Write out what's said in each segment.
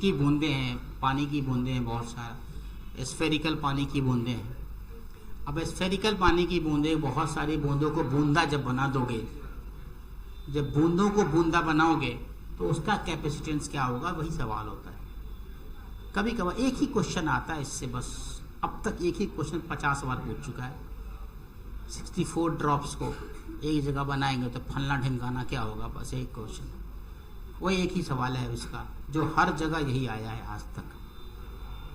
की बूंदें हैं, पानी की बूंदें हैं बहुत सारा, स्फेरिकल पानी की बूंदें हैं। अब स्फेरिकल पानी की बूंदें, बहुत सारी बूंदों को बूंदा जब बना दोगे, जब बूंदों को बूंदा बनाओगे तो उसका कैपेसिटेंस क्या होगा, वही सवाल होता है। कभी कभार एक ही क्वेश्चन आता है इससे, बस अब तक एक ही क्वेश्चन 50 बार पूछ चुका है। 64 ड्रॉप्स को एक जगह बनाएंगे तो फलना ढिमकाना क्या होगा, बस एक क्वेश्चन, वही एक ही सवाल है इसका, जो हर जगह यही आया है आज तक।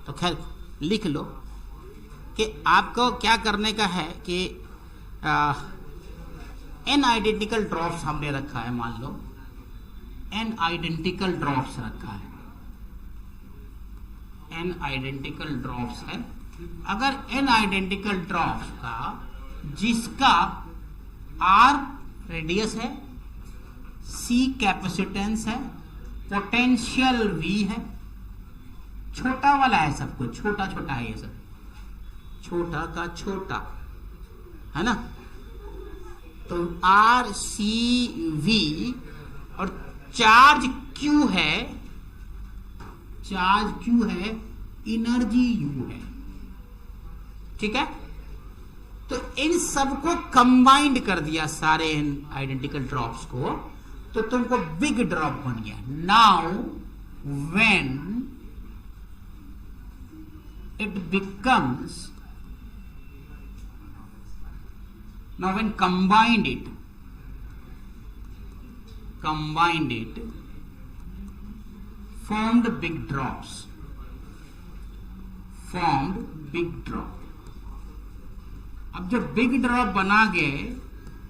तो खैर लिख लो कि आपको क्या करने का है कि n आइडेंटिकल ड्रॉप्स हमने रखा है, मान लो n आइडेंटिकल ड्रॉप्स रखा है, n आइडेंटिकल ड्रॉप्स है। अगर n आइडेंटिकल ड्रॉप्स का जिसका r रेडियस है, c कैपेसिटेंस है, पोटेंशियल v है, छोटा वाला है सब कुछ, छोटा छोटा है ये सब, छोटा का छोटा है ना, तो r c v और चार्ज q है, चार्ज q है, एनर्जी u है, ठीक है। तो इन सबको कंबाइंड कर दिया सारे इन आइडेंटिकल ड्रॉप्स को, तो तुमको बिग ड्रॉप बन गया। Now when it becomes, now when combined it formed big drops, अब जब बिग ड्रॉप बना गए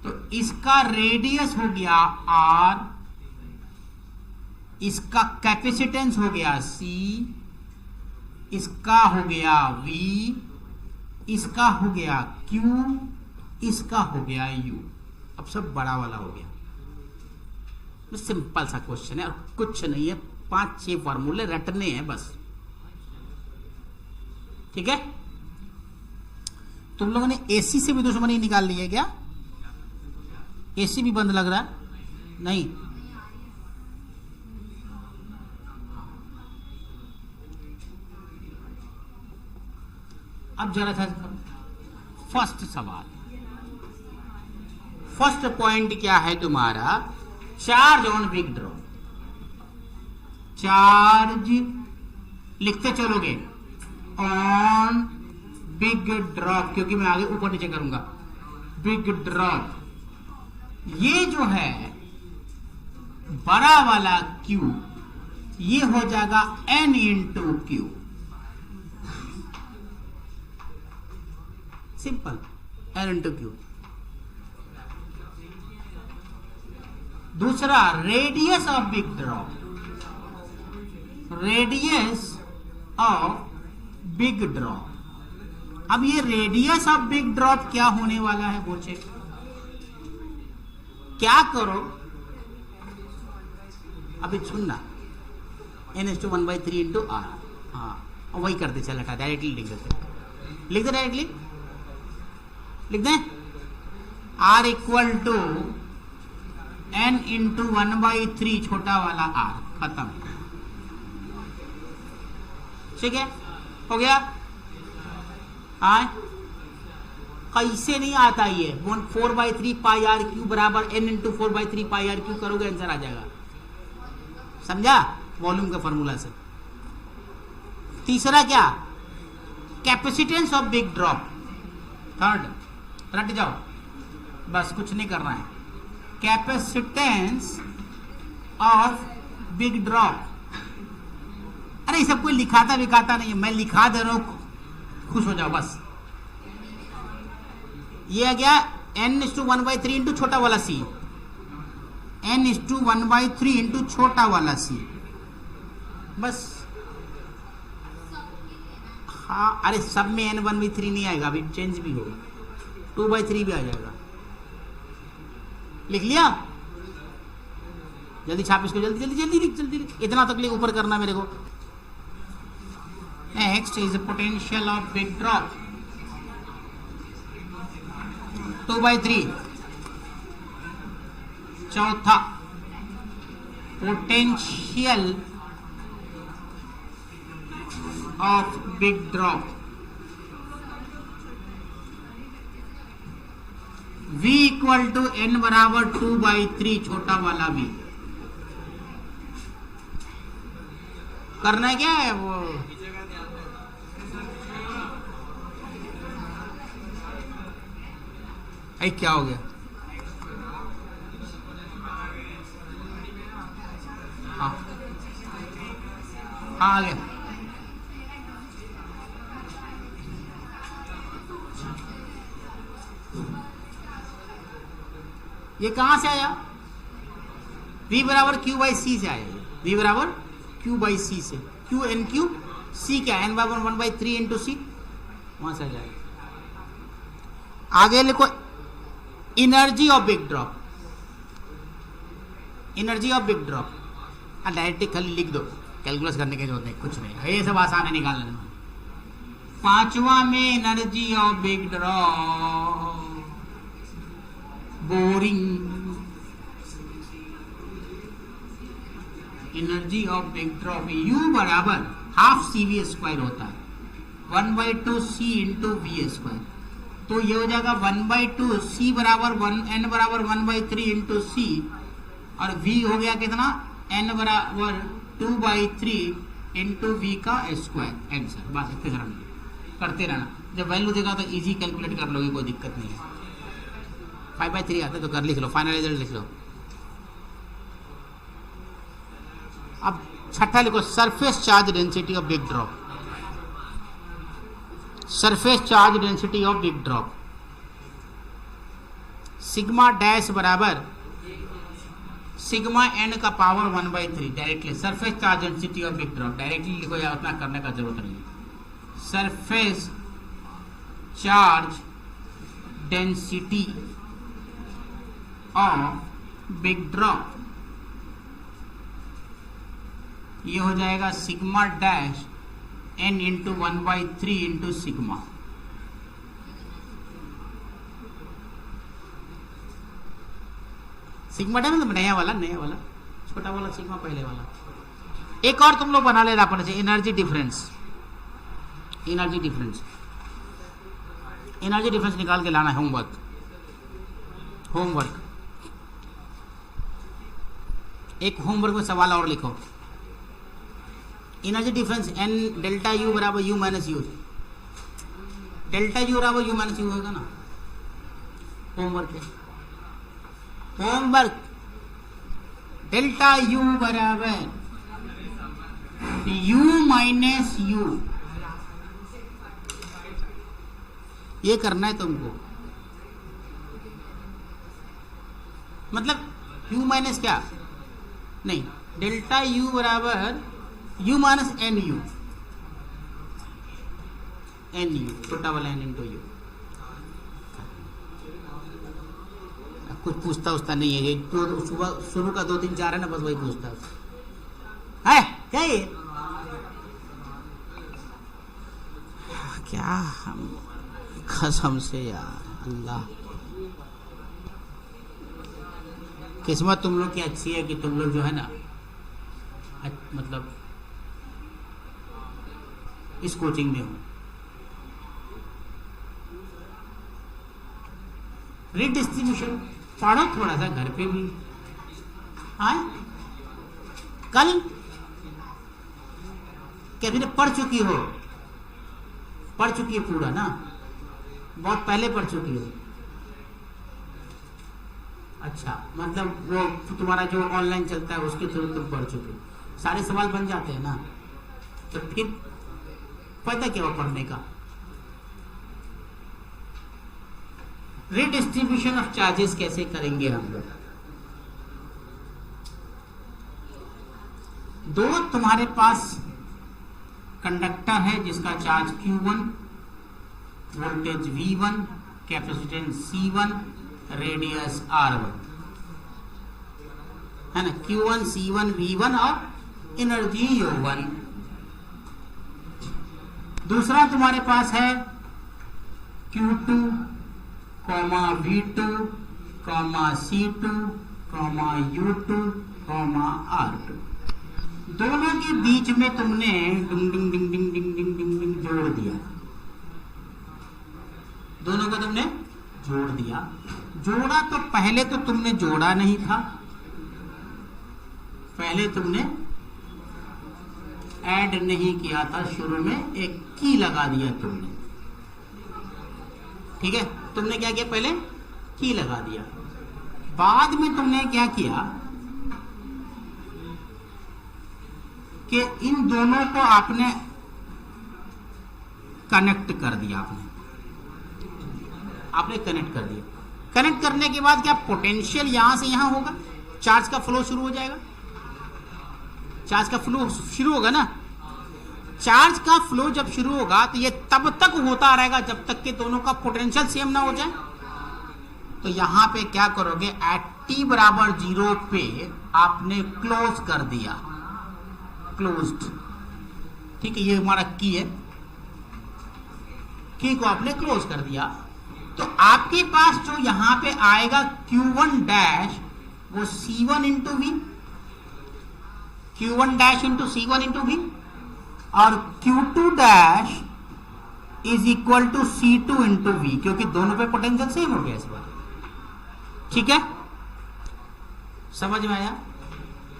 तो इसका रेडियस हो गया r, इसका कैपेसिटेंस हो गया c, इसका हो गया v, इसका हो गया q, इसका हो गया u। अब सब बड़ा वाला हो गया। सिंपल सा क्वेश्चन है और कुछ नहीं है, 5-6 फॉर्मूले रटने हैं बस, ठीक है। तुम लोगों ने एसी से भी दुश्मनी निकाल ली है क्या? एसी भी बंद लग रहा है? नहीं, अब जरा था फर्स्ट सवाल, फर्स्ट पॉइंट क्या है तुम्हारा, charge on big drop. Charge लिखते चलोगे ऑन बिग ड्रॉप, क्योंकि मैं आगे ऊपर नीचे करूंगा। बिग ड्रॉप, ये जो है बड़ा वाला Q, ये हो जाएगा N into Q, simple, N into Q। दूसरा radius of big drop, radius of big drop. अब ये रेडियस ऑफ बिग ड्रॉप क्या होने वाला है वो चेक, क्या करो अभी सुनना, n/1/3 इंटू r, हाँ और वही करते चल, डायरेक्टली लिख देते, लिख दे डायरेक्टली, लिख दें r equal to n into 1/3 छोटा वाला r, खत्म, ठीक है, हो गया। हाँ कैसे नहीं आता ये, 4/3 पाई आर क्यू बराबर n into 4/3 pi R cube करोगे आंसर आ जाएगा, समझा, वॉल्यूम का फॉर्मूला से। तीसरा क्या, capacitance of big drop. Third रट जाओ, बस कुछ नहीं करना है, कैपेसिटेंस ऑफ बिग ड्रॉप। अरे ये सब कोई लिखाता विखाता नहीं है, मैं लिखा दे रहा हूं, खुश हो जाओ बस। ये आ गया n/1/3 इंटू छोटा वाला c, n/1/3 इंटू छोटा वाला c, बस। हाँ अरे सब में n/1/3 नहीं आएगा, अभी चेंज भी होगा, 2/3 भी आ जाएगा। लिख लिया, जल्दी छाप इसको, जल्दी जल्दी जल्दी लिख, जल्दी लिख, इतना तक लिख, ऊपर करना मेरे को। Next is potential of big drop, 2/3। चौथा potential of big drop, v equal to n बराबर 2/3 छोटा वाला v। करना है क्या है वो, क्या हो गया? हाँ हाँ आ गया। ये कहां से आया? v बराबर q/c से आया। v बराबर q/c से, q n q c क्या है, n बराबर 1/3 इंटू सी, वहां से आ जाएगा। आगे लिखो energy of big drop, energy of big drop. Direct खाली लिख दो, कैलकुलस करने की जरूरत नहीं, कुछ नहीं, ये सब आसान है निकाल लेना। पांचवा में energy of big drop, boring, energy of big drop U बराबर हाफ CV² होता है, 1/2 C इंटू V²। तो ये हो जाएगा 1/2 C बराबर n बराबर 1/3 इंटू C, और V हो गया कितना, n बराबर 2/3 इंटू V का स्क्वायर। आंसर बस इतने सरल, करते रहना, जब वैल्यू देगा तो इजी कैलकुलेट कर लोगे, कोई दिक्कत नहीं है। 5/3 आता है तो कर लिख लो, फाइनल रिजल्ट लिख लो। अब छठा लिखो surface charge density of big drop, surface charge density of big drop sigma dash बराबर सिग्मा n का power 1/3। Directly surface charge density of big drop directly लिखो, या उतना करने का जरूरत नहीं। Surface charge density of big drop, ये हो जाएगा sigma dash n into 1/3 into sigma. Sigma dash मतलब नया वाला, नया वाला, छोटा वाला सिग्मा पहले वाला। एक और तुम लोग बना लेना अपने से, energy difference, energy difference, energy difference निकाल के लाना है। होमवर्क, होमवर्क, एक होमवर्क में सवाल और लिखो। Energy difference n delta U बराबर U minus U, delta U बराबर U माइनस U होगा ना। होमवर्क है, होमवर्क, डेल्टा U बराबर U माइनस U, ये करना है तुमको। मतलब U माइनस क्या नहीं, डेल्टा U बराबर U माइनस NU, NU छोटा वाला n इंटू U। कुछ पूछता उसता नहीं है, ये तो सुबह शुरू का 2 3 4 है ना, बस वही पूछता है क्या ये, क्या हम कसम से यार, अल्लाह किस्मत तुम लोग की अच्छी है कि तुम लोग जो है ना, मतलब इस कोचिंग में हो। रिडिस्ट्रीब्यूशन पढ़ो थोड़ा सा घर पे भी, आए कल कभी ने पढ़ चुकी हो, पढ़ चुकी है पूरा ना, बहुत पहले पढ़ चुकी हो। अच्छा, मतलब वो तुम्हारा जो ऑनलाइन चलता है उसके थ्रू तुम पढ़ चुके हो, सारे सवाल बन जाते हैं ना, तो फिर फायदा क्या हुआ पढ़ने का। रिडिस्ट्रीब्यूशन ऑफ चार्जेस कैसे करेंगे हम लोग। दो तुम्हारे पास कंडक्टर है जिसका charge Q1, voltage V1, capacitance C1, radius R1 है ना, Q1, C1, V1 और एनर्जी U1। दूसरा तुम्हारे पास है Q2, V2, C2, U2, R2। दोनों के बीच में तुमने डिंग डिंग डिंग डिंग डिंग डिंग डिंग डिंग जोड़ दिया, दोनों को तुमने जोड़ दिया। जोड़ा तो पहले तो तुमने जोड़ा नहीं था, पहले तुमने ऐड नहीं किया था, शुरू में एक की लगा दिया तुमने, ठीक है। तुमने क्या किया, पहले की लगा दिया, बाद में तुमने क्या किया कि इन दोनों को आपने कनेक्ट कर दिया, आपने कनेक्ट कर दिया। कनेक्ट करने के बाद क्या पोटेंशियल यहां से यहां होगा, चार्ज का फ्लो शुरू हो जाएगा, चार्ज का फ्लो शुरू होगा ना। चार्ज का फ्लो जब शुरू होगा तो ये तब तक होता रहेगा जब तक कि दोनों का पोटेंशियल सेम ना हो जाए। तो यहां पे क्या करोगे, एट t बराबर 0 पे आपने क्लोज कर दिया, क्लोज्ड, ठीक है। ये हमारा की है, की को आपने क्लोज कर दिया। तो आपके पास जो यहां पे आएगा Q1 डैश वो C1 into V, Q1 dash into C1 into V, और Q2 dash is equal to C2 into V, क्योंकि दोनों पे पोटेंशियल सेम हो गया इस बार, ठीक है। समझ में आया।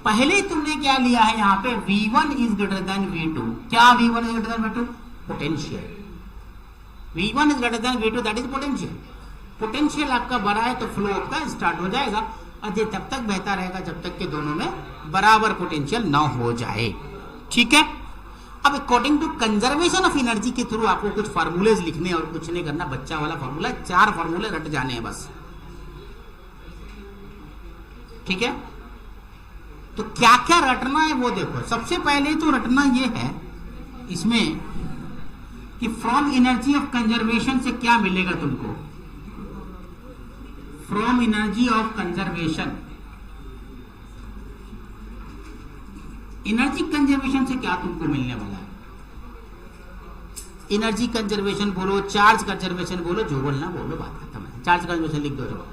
पहले तुमने क्या लिया है यहां पे, V1 is greater than V2। क्या V1 is greater than V2? Potential. V1 is greater than V2, that is potential. Potential आपका बड़ा है तो फ्लो आपका स्टार्ट हो जाएगा, और ये तब तक बहता रहेगा जब तक कि दोनों में बराबर पोटेंशियल ना हो जाए, ठीक है। अब according to conservation of energy के थ्रू आपको कुछ फार्मूलेज लिखने और कुछ नहीं करना, बच्चा वाला फार्मूला, 4 फार्मूले रट जाने हैं बस, ठीक है। तो क्या क्या रटना है वो देखो। सबसे पहले तो रटना ये है इसमें कि फ्रॉम एनर्जी ऑफ कंजर्वेशन से क्या मिलेगा तुमको, from energy of conservation, energy conservation से क्या तुमको मिलने वाला है। एनर्जी कंजर्वेशन बोलो, चार्ज कंजर्वेशन बोलो, जो बोलना बोलो, बात खत्म है। चार्ज कंजर्वेशन लिख दो, चलो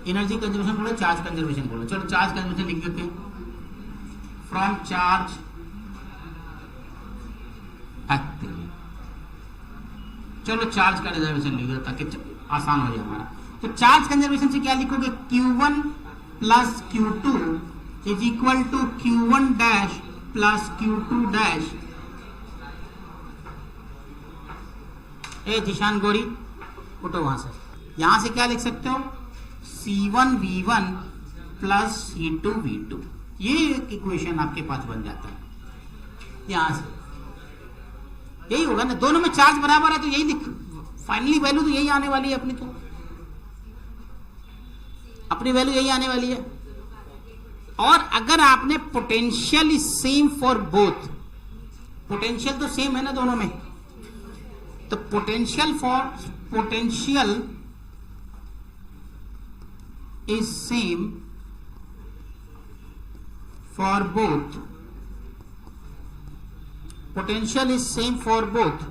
एनर्जी कंजर्वेशन बोलो, चार्ज कंजर्वेशन बोलो, चलो चार्ज कंजर्वेशन लिख देते हैं। फ्रॉम चार्ज फैक्ट्री, चलो चार्ज का कंजर्वेशन लिख दो ताकि आसान हो जाए हमारा। तो चार्ज कंजर्वेशन से क्या लिखोगे, Q1 plus Q2 is equal to Q1 dash plus Q2 dash. ए जिशान गोरी उठो वहां से। यहां से क्या लिख सकते हो, C1 V1 plus C2 V2। ये एक इक्वेशन आपके पास बन जाता है यहां से, यही होगा ना। दोनों में चार्ज बराबर है तो यही लिख, फाइनली वैल्यू तो यही आने वाली है अपनी, तो अपनी वैल्यू यही आने वाली है। और अगर आपने potential is same for both, potential तो सेम है ना दोनों में, तो potential is same for both, potential is same for both.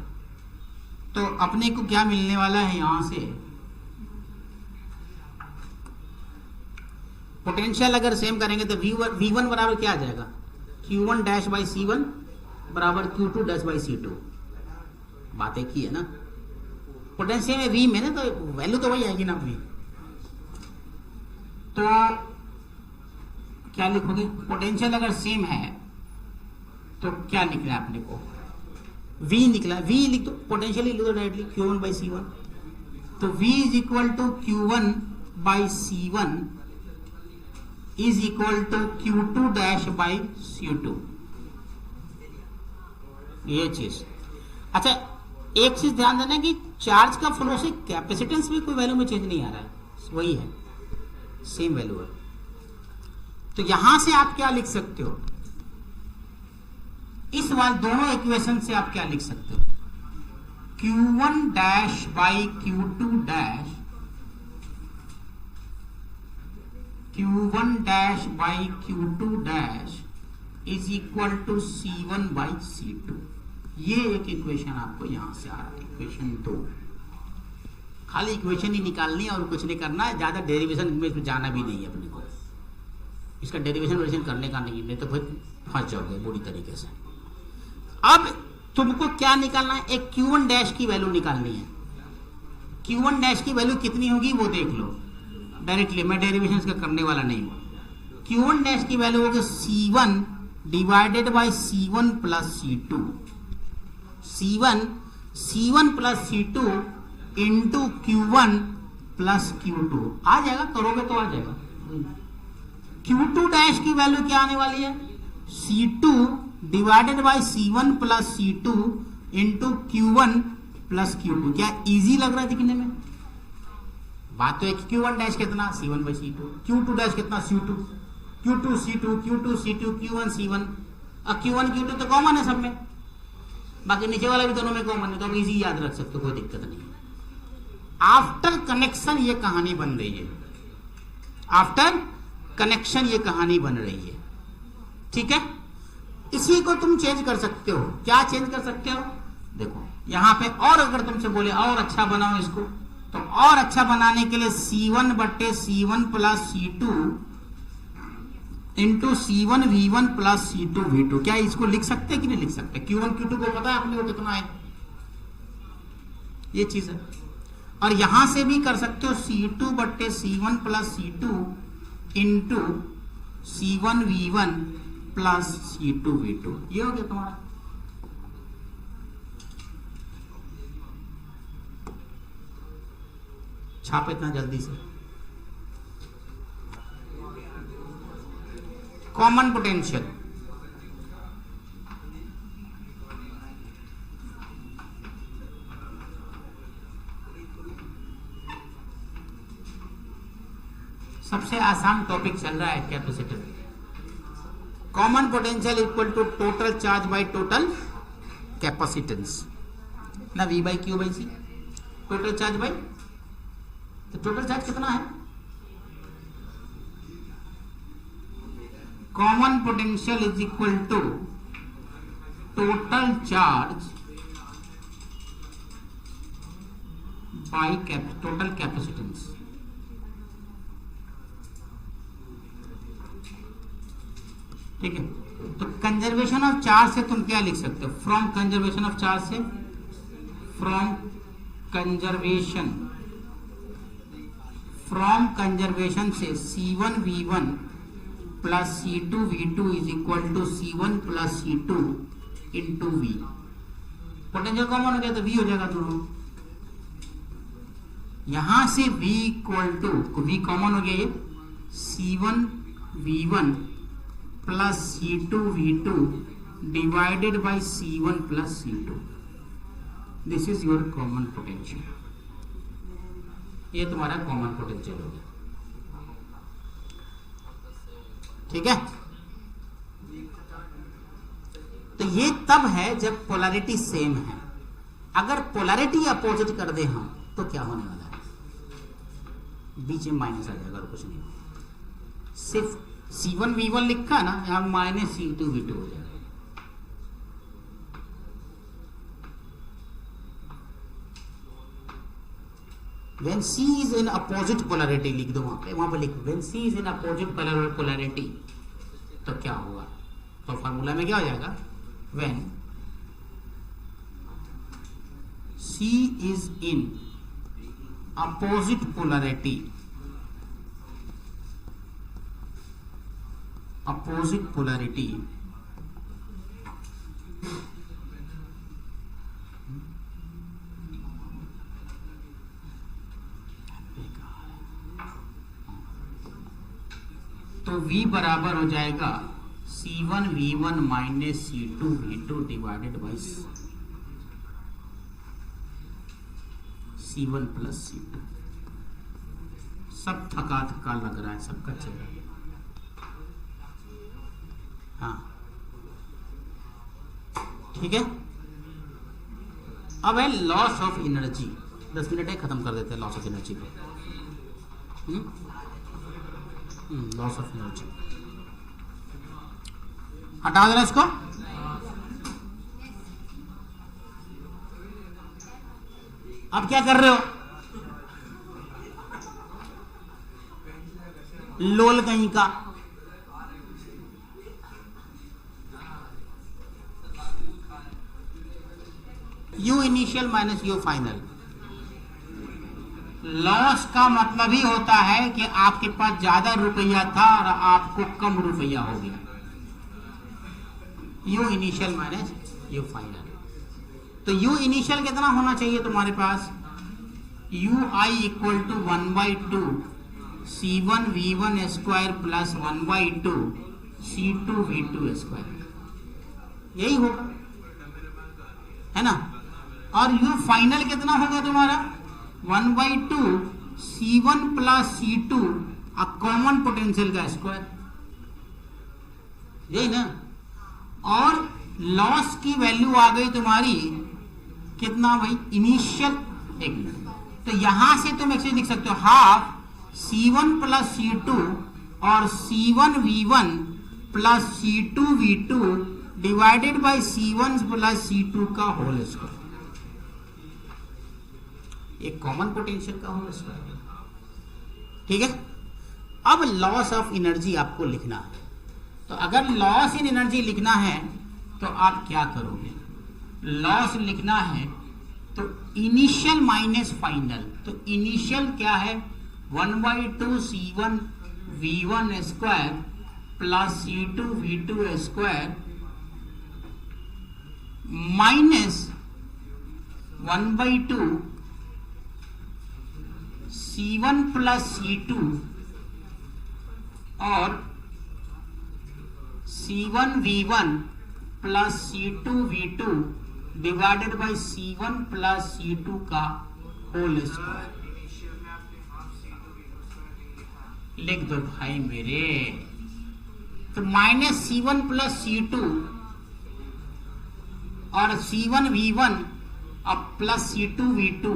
तो अपने को क्या मिलने वाला है यहां से, पोटेंशियल अगर सेम करेंगे तो V1 बराबर क्या आ जाएगा, Q1 डैश बाई C1 बराबर Q2 डैश बाई C2। बात एक ही है ना, पोटेंशियल में V में ना, तो वैल्यू तो वही आएगी ना अपनी। तो क्या लिखोगे, पोटेंशियल अगर सेम है तो क्या निकला आपने को, V निकला, V लिख दो, पोटेंशियल लिख दो डायरेक्टली Q1 बाई C1। तो V is equal to Q1 by C1 is equal to Q2 dash by C2। ये चीज। अच्छा एक चीज ध्यान देना कि चार्ज का फ्लो से कैपेसिटेंस में कोई वैल्यू में चेंज नहीं आ रहा है, वही है, सेम वैल्यू है। तो यहां से आप क्या लिख सकते हो, इस वाले दोनों इक्वेशन से आप क्या लिख सकते हो, Q1 dash by Q2 dash, Q1 dash by Q2 dash is equal to C1 by C2। ये एक इक्वेशन आपको यहां से आ रहा है, इक्वेशन 2। खाली इक्वेशन ही निकालनी है और कुछ नहीं करना है, ज्यादा डेरिवेशन में जाना भी नहीं है अपने को। इसका डेरिवेशन करने का नहीं तो फिर फंस जाओगे बुरी तरीके से। अब तुमको क्या निकालना है, एक Q1 डैश की वैल्यू निकालनी है। Q1 डैश की वैल्यू कितनी होगी वो देख लो डायरेक्टली, मैं डेरिवेशन का करने वाला नहीं हूँ। Q1 डैश की वैल्यू होगी C1 divided by C1 plus C2, C1 plus C2 into Q1 plus Q2। आ जाएगा, करोगे तो आ जाएगा। Q2 डैश की वैल्यू क्या आने वाली है, C2 divided by C1 plus C2 into Q1 plus Q2। क्या इजी लग रहा है दिखने में? बात तो है कि Q1 डैश कितना, C1 by C2, Q2 dash कितना, C2, Q2 C2, Q2 C2, Q1 C1। अब Q1 Q2 तो कॉमन है सब में, बाकी नीचे वाला भी दोनों में कॉमन है, तो अब इजी याद रख सकते हो, कोई दिक्कत नहीं है। आफ्टर कनेक्शन ये कहानी बन रही है, आफ्टर कनेक्शन ये कहानी बन रही है, ठीक है। इसी को तुम चेंज कर सकते हो। क्या चेंज कर सकते हो, देखो यहां पे, और अगर तुमसे बोले और अच्छा बनाओ इसको, तो और अच्छा बनाने के लिए C1 बट्टे C1 plus C2 into C1 V1 plus C2 V2। क्या इसको लिख सकते कि नहीं लिख सकते? Q1 Q2 को पता है अपने को कितना है, ये चीज है। और यहां से भी कर सकते हो C2 बट्टे C1 plus C2 into C1 V1 plus C2 V2। ये हो गया तुम्हारा। छाप इतना जल्दी से। कॉमन पोटेंशियल, सबसे आसान टॉपिक चल रहा है capacitor. Common potential equal to total charge by total capacitance ना, V by Q by C. Total charge by, तो टोटल चार्ज कितना है, common potential is equal to total charge by total capacitance. ठीक है, तो कंजर्वेशन ऑफ चार्ज से तुम क्या लिख सकते हो, फ्रॉम कंजर्वेशन ऑफ चार्ज से, फ्रॉम कंजर्वेशन से C1 V1 plus C2 V2 is equal to C1 plus C2 into V। Potential common हो गया तो V हो जाएगा दोनों। यहां से V equal to, V common हो गया, ये C1 V1 plus C2 V2 divided by C1 plus C2। This is your common potential. ये तुम्हारा कॉमन पोटेंशियल हो गया, ठीक है। तो ये तब है जब पोलैरिटी सेम है। अगर पोलैरिटी अपोजिट कर दे हम तो क्या होने वाला है, बीच में माइनस आ जाएगा और कुछ नहीं, सिर्फ C1 V1 लिखा ना, यहां माइनस C2 V2 हो जाएगा। When C is in opposite polarity, लिख दो वहां पे लिख, when C is in opposite polarity तो क्या होगा, तो फार्मूला में क्या हो जाएगा, when C is in opposite polarity, तो V बराबर हो जाएगा C1 V1 minus C2 V2 divided by C1 plus C2। सब थका थका लग रहा है सबका चेहरा, हाँ ठीक है। अब है लॉस ऑफ एनर्जी, 10 मिनट है, खत्म कर देते हैं लॉस ऑफ एनर्जी को। लॉस ऑफ एनर्जी हटा देना इसको। अब क्या कर रहे हो, लोल कहीं का, you initial minus U final. Loss का मतलब ही होता है कि आपके पास ज्यादा रुपया था और आपको कम रुपया हो गया। U initial minus U final. तो यू इनिशियल कितना होना चाहिए तुम्हारे पास? U I equal to 1/2 C1 V1 square plus 1/2 C2 V2 square, यही होगा, है ना। और यू फाइनल कितना होगा तुम्हारा? 1/2 C1 plus C2 common potential का स्क्वायर, यही ना। और लॉस की वैल्यू आ गई तुम्हारी कितना भाई? इनिशियल। एक मिनट, तो यहां से तुम एक्चुअली लिख सकते हो हाफ C1 प्लस C2 और C1 V1 plus C2 V2 divided by C1 plus C2 का होल स्क्वायर, एक कॉमन पोटेंशियल का होल स्क्वायर। ठीक है। अब लॉस ऑफ एनर्जी आपको लिखना है। तो अगर लॉस इन एनर्जी लिखना है तो आप क्या करोगे? लॉस लिखना है तो इनिशियल माइनस फाइनल। तो इनिशियल क्या है? 1/2 C1 V1 square plus C2 V2 square minus 1/2 C1 plus C2 और C1 V1 plus C2 V2 divided by C1 plus C2 का होल स्क्वायर। लिख दो भाई मेरे। तो माइनस C1 प्लस C2 और C1 V1 और plus C2 V2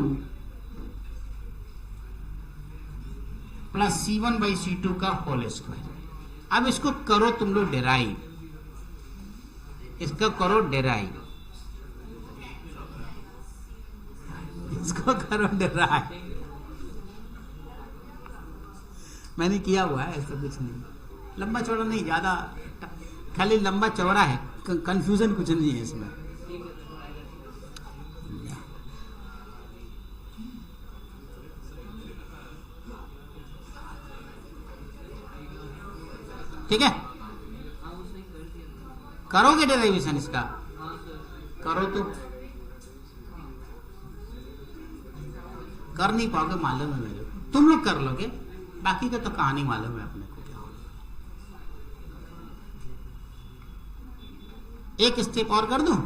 plus C1 by C2 का होल स्क्वायर। अब इसको करो तुम लोग डेराइव, इसका करो डेराइव, इसको करो डेराइव। मैंने किया हुआ है, ऐसा कुछ नहीं, लंबा चौड़ा नहीं, ज्यादा खाली लंबा चौड़ा है, कंफ्यूजन कुछ नहीं है इसमें। ठीक है, करोगे डेरिवेशन इसका? करो तो कर नहीं पाओगे, मालूम है मेरे को। तुम लोग कर लोगे, बाकी का तो कहानी मालूम है अपने को क्या होगा। एक स्टेप और कर दूं।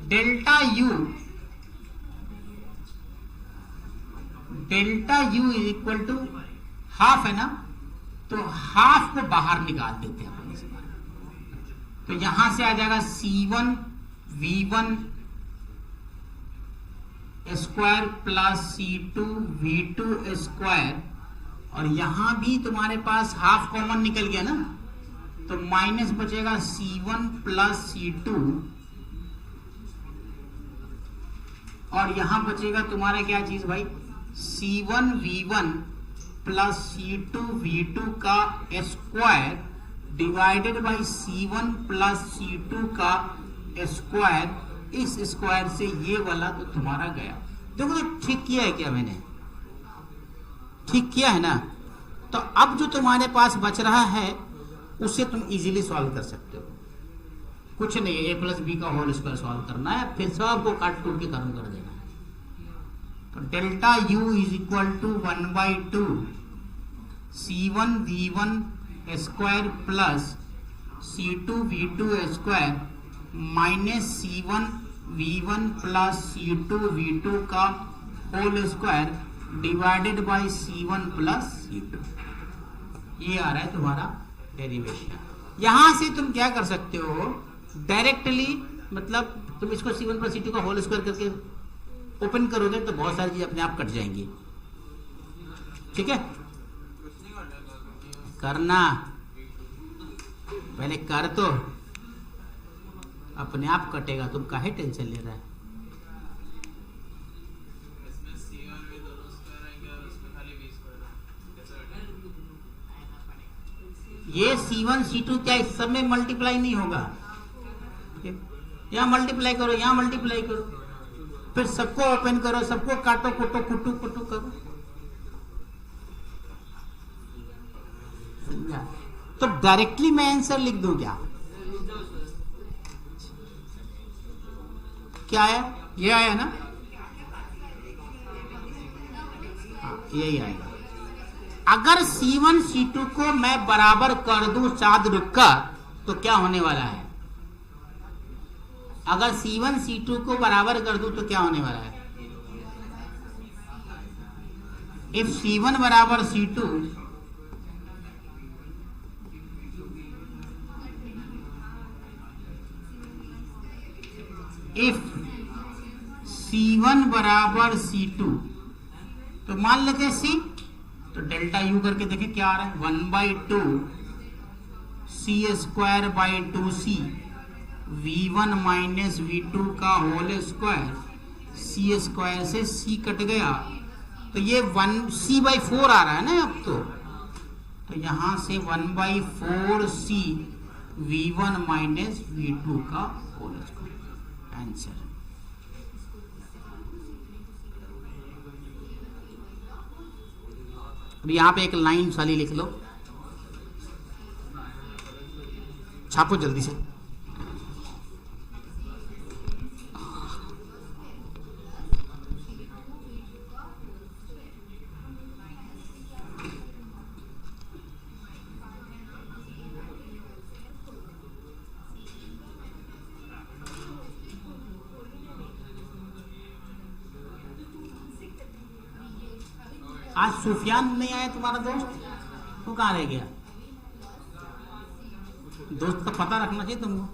Delta U is equal to half है ना, तो हाफ को बाहर निकाल देते हैं अपन इस बार। तो यहां से आ जाएगा C1 V1 square plus C2 V2 square, और यहां भी तुम्हारे पास हाफ कॉमन निकल गया ना, तो माइनस बचेगा C1 प्लस C2, और यहां बचेगा तुम्हारा क्या चीज भाई? C1 V1 plus C2 V2 का square divided by C1 plus C2 का स्क्वायर। इस स्क्वायर से ये वाला तो तुम्हारा गया। देखो तो ठीक किया है क्या मैंने? ठीक किया है ना। तो अब जो तुम्हारे पास बच रहा है उसे तुम इजीली सॉल्व कर सकते हो। कुछ नहीं, a प्लस बी का होल स्क्वायर सॉल्व करना है, फिर सबको काट टूट के खत्म कर देना है। तो delta u is equal to 1/2 C1 V1 square plus C2 V2 square minus C1 V1 plus C2 V2 का whole square divided by C1 plus C2। ये आ रहा है तुम्हारा डेरिवेशन। यहां से तुम क्या कर सकते हो डायरेक्टली, मतलब तुम इसको C1 प्लस C2 का होल स्क्वायर करके ओपन करोगे तो बहुत सारी चीज अपने आप कट जाएंगी। ठीक है, करना पहले कर, तो अपने आप कटेगा, तुम काहे टेंशन ले रहा है? ये C1 C2 क्या इस सब में मल्टीप्लाई नहीं होगा? यहाँ मल्टीप्लाई करो, यहाँ मल्टीप्लाई करो, फिर सबको ओपन करो, सबको काटो कुटो कुटू कुटू करो। तो डायरेक्टली मैं आंसर लिख दूं क्या आया? ये आया ना, यही आएगा। अगर C1 C2 को मैं बराबर कर दूं चाँद रुख का तो क्या होने वाला है? अगर C1 C2 को बराबर कर दूं तो क्या होने वाला है? इफ C1 बराबर C2, इफ C1 बराबर C2, तो मान लेते हैं C, तो डेल्टा U करके देखें क्या आ रहा है, 1/2 C²/2C V1 माइनस V2 का होल स्क्वायर, C² से C कट गया, तो ये 1C/4 आ रहा है ना अब तो यहां से 1/4C V1 माइनस V2 का होल स्क्वायर आंसर। अब यहां पे एक लाइन साली लिख लो, छापो जल्दी से। आज सुफियान नहीं आया तुम्हारा दोस्त, तो कहाँ रह गया? दोस्त का पता रखना चाहिए तुमको।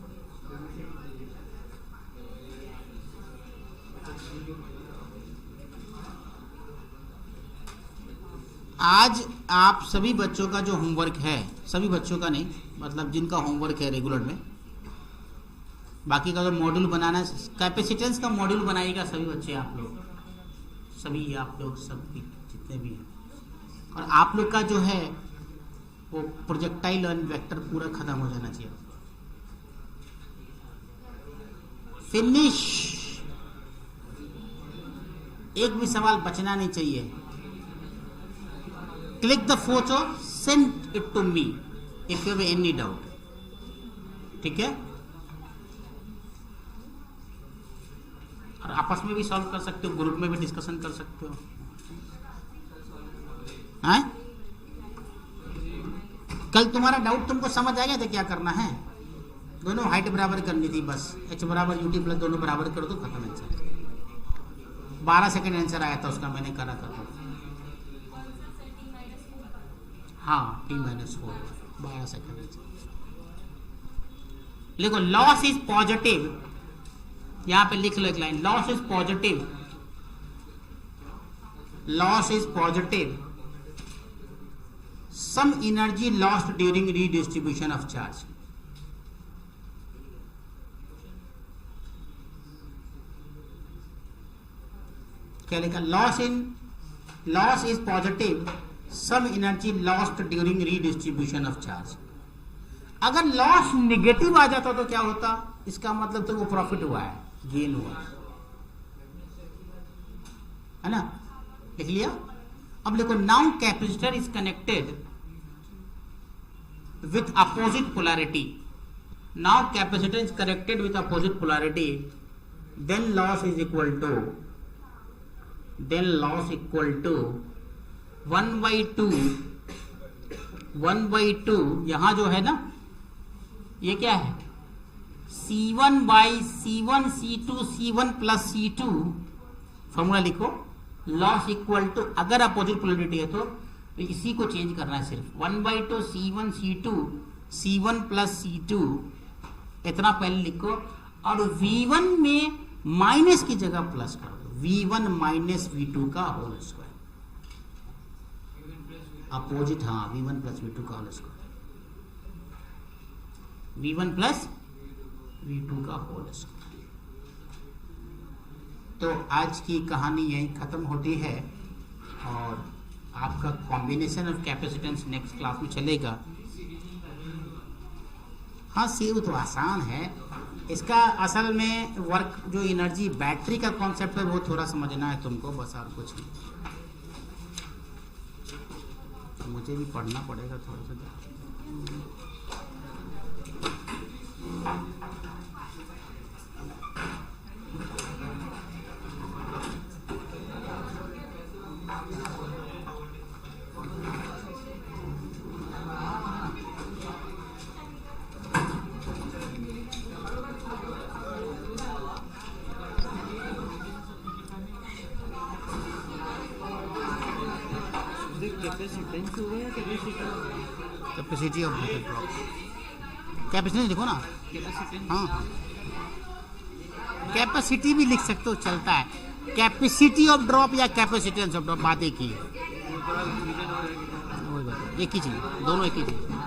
आज आप सभी बच्चों का जो होमवर्क है, सभी बच्चों का नहीं, मतलब जिनका होमवर्क है रेगुलर में, बाकी का जो मॉड्यूल बनाना है, कैपेसिटेंस का मॉड्यूल बनाइएगा सभी बच्चे, आप लोग सभी, आप लोग सब जितने भी हैं। और आप लोग का जो है वो प्रोजेक्टाइल और वेक्टर पूरा खत्म हो जाना चाहिए। फिनिश, एक भी सवाल बचना नहीं चाहिए। Click the photo, send it to me if you have any doubt, ठीक है? और आपस में भी सॉल्व कर सकते हो, ग्रुप में भी डिस्कशन कर सकते हो। हैं? कल तुम्हारा डाउट तुमको समझ आ गया था क्या करना है? दोनों हाइट बराबर करनी थी बस, h बराबर ut प्लस दोनों बराबर कर दो, खत्म आंसर। 12 सेकंड आंसर आया था उसका, मैंने करा था। हाँ, t-4 12 सेकंड। देखो लॉस इज पॉजिटिव, यहां पे लिख लो एक line, loss is positive, loss is positive, some energy lost during redistribution of charge। क्या लिखा? Loss is positive, some energy lost during redistribution of charge। अगर लॉस निगेटिव आ जाता तो क्या होता? इसका मतलब तो वो प्रॉफिट हुआ है, गेन हुआ है ना? लिख लिया? अब देखो, now capacitor is connected with opposite polarity, now capacitor is connected with opposite polarity, then loss is equal to 1/2 यहां जो है ना, ये क्या है? C1 C2 C1 plus C2, formula लिखो, लॉस इक्वल टू, अगर अपोजिट पोलैरिटी है तो इसी को चेंज करना है सिर्फ, 1/2 C1 C2 C1 plus C2, इतना पहले लिखो, और V1 में माइनस की जगह प्लस कर दो, V1 माइनस V2 का होल स्क्वायर, अपोजिट, हाँ, V1 प्लस V2 का whole square, V1 plus V2 का होल स्क्वायर। तो आज की कहानी यहीं ख़त्म होती है, और आपका combination of capacitance next class में चलेगा। हाँ, सीव तो आसान है, इसका असल में वर्क जो एनर्जी बैटरी का कॉन्सेप्ट है वो थोड़ा समझना है तुमको, बस और कुछ नहीं। मुझे भी पढ़ना पड़ेगा थोड़ा सा। कैपेसिटी ऑफ ड्रॉप, कैपेसिटी देखो ना, हाँ कैपेसिटी भी लिख सकते हो, चलता है। कैपेसिटी ऑफ ड्रॉप या कैपेसिटेंस ऑफ ड्रॉप बात एक ही है, एक ही चीज़, दोनों एक ही चीज़।